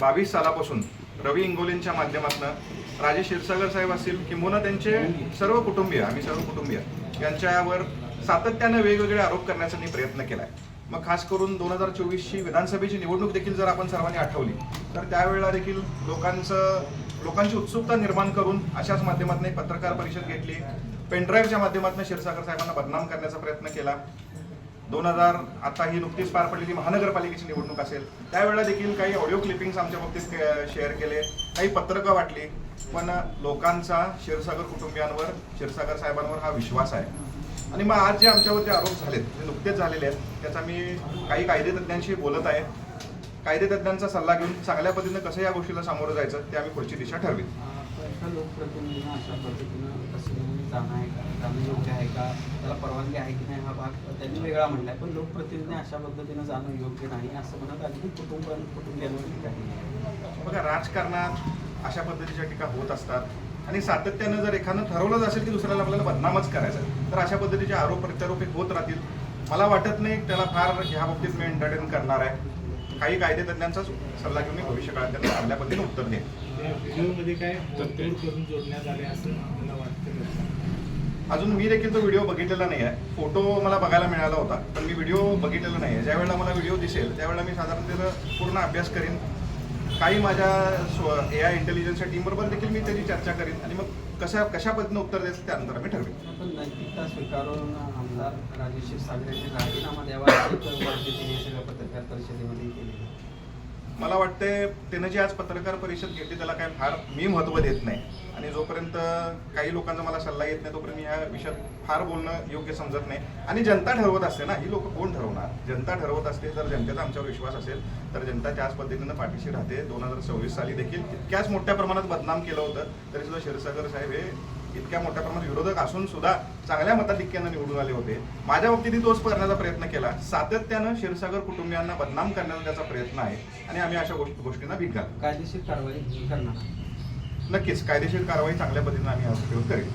22 सालापासून रवी इंगोलेंच्या माध्यमातून राजेश क्षीरसागर साहेब असतील किंवा त्यांचे सर्व कुटुंबीय, आम्ही सर्व कुटुंबीय यांच्यावर सातत्यानं वेगवेगळे आरोप करण्याचा मी प्रयत्न केला आहे. मग खास करून 2024ची विधानसभेची निवडणूक देखील जर आपण सर्वांनी आठवली तर त्यावेळेला देखील लोकांची उत्सुकता निर्माण करून अशाच माध्यमातून एक पत्रकार परिषद घेतली. पेनड्राईव्हच्या माध्यमातून क्षीरसागर साहेबांना बदनाम करण्याचा प्रयत्न केला. 2000 आता ही नुकतीच पार पडलेली महानगरपालिकेची निवडणूक असेल त्यावेळेला देखील काही ऑडिओ क्लिपिंग्स आमच्या बाबतीत शेअर केले, काही पत्रकं वाटली. पण लोकांचा क्षीरसागर कुटुंबियांवर, क्षीरसागर साहेबांवर हा विश्वास आहे. आणि मग आज जे आमच्यावरती आरोप झालेत ते नुकतेच झालेले आहेत त्याचा मी काही कायदेतज्ञांशी बोलत आहे. कायदेतज्ञांचा सल्ला घेऊन चांगल्या पद्धतीनं कसं या गोष्टीला सामोरं जायचं ते आम्ही पुढची दिशा ठरवी. लोकप्रतिनिधींना अशा पद्धतीनं कसं जाणं योग्य आहे का, त्याला परवानगी आहे की नाही हा भाग त्यांनी वेगळा म्हणलाय. पण लोकप्रतिनिधी अशा पद्धतीनं जाणं योग्य नाही असं म्हणत अगदी कुटुंबियांवर टीका केली. बघा, राजकारणात अशा पद्धतीच्या टीका होत असतात आणि सातत्यानं जर एखादं ठरवलंच असेल की दुसऱ्याला आपल्याला बदनामच करायचं तर अशा पद्धतीचे आरोप प्रत्यारोप होत राहतील. मला वाटत नाही त्याला फार ह्या बाबतीत मी एंटरटेन करणार आहे. काही कायदेतज्ञांचा सल्ला घेऊन मी भविष्य काळात त्यांना चांगल्या पद्धतीने उत्तर देईन. व्हिडिओमध्ये काय तरतूद करून जोडण्यात आले असं मला वाटतं. अजून मी देखील तो व्हिडिओ बघितलेला नाही आहे. फोटो मला बघायला मिळाला होता पण मी व्हिडिओ बघितलेला नाही आहे. ज्यावेळेला मला व्हिडिओ दिसेल त्यावेळेला मी साधारणतः पूर्ण अभ्यास करीन. काही माझ्या AI इंटेलिजन्सच्या टीमबरोबर देखील मी त्याची चर्चा करीन आणि मग कशा पद्धतीने उत्तर द्यायचं त्यानंतर आम्ही ठरवेन. पण नैतिकता स्वीकारून आमदार राजेश क्षीरसागर यांनी राजीनामा द्यावा अशी वर्षी तिने सगळ्या पत्रकार परिषदेमध्ये केली. मला वाटतंय त्यानं जी आज पत्रकार परिषद घेतली त्याला काय फार मी महत्त्व देत नाही आणि जोपर्यंत काही लोकांचा मला सल्ला येत नाही तोपर्यंत मी ह्या विषयात फार बोलणं योग्य समजत नाही. आणि जनता ठरवत असते ना, ही लोक कोण ठरवणार? जनता ठरवत असते. जर जनतेचा आमच्यावर विश्वास असेल तर जनता त्याच पद्धतीनं पाठीशी राहते. 2024 साली देखील इतक्याच मोठ्या प्रमाणात बदनाम केलं होतं तरी सुद्धा क्षीरसागर साहेब हे इतक्या मोठ्या प्रमाणात विरोधक असून सुद्धा चांगल्या मताधिक्यानं निवडून आले होते. माझ्या बाबतीतही तोच करण्याचा प्रयत्न केला. सातत्यानं क्षीरसागर कुटुंबियांना बदनाम करण्याचा त्याचा प्रयत्न आहे आणि आम्ही अशा गोष्टींना भीक घालतो. कायदेशीर कारवाई करणार. नक्कीच कायदेशीर कारवाई चांगल्या पद्धतीने आम्ही आज उपयोग करेल.